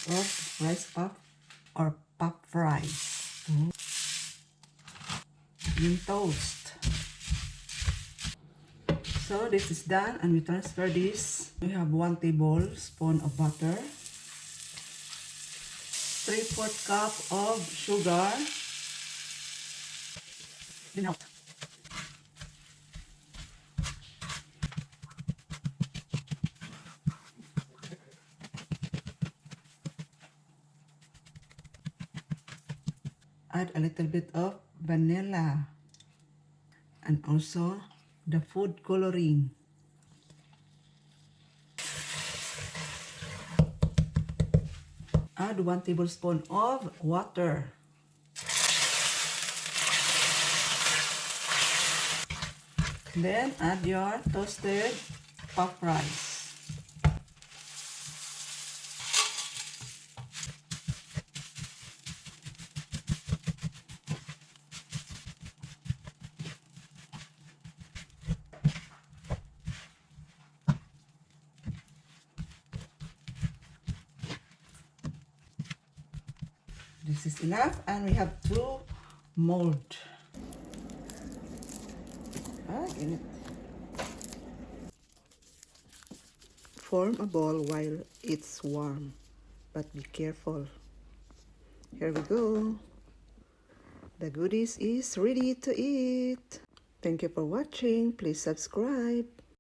of rice puff or puff fries. Yung toast. So this is done and we transfer this. We have 1 tablespoon of butter, 3/4 cup of sugar, then out. Add a little bit of vanilla and also the food coloring. Add 1 tablespoon of water. Then add your toasted puff rice. This is enough and we have to mold. In it. Form a ball while it's warm, but be careful. Here we go. The goodies is ready to eat. Thank you for watching. Please subscribe.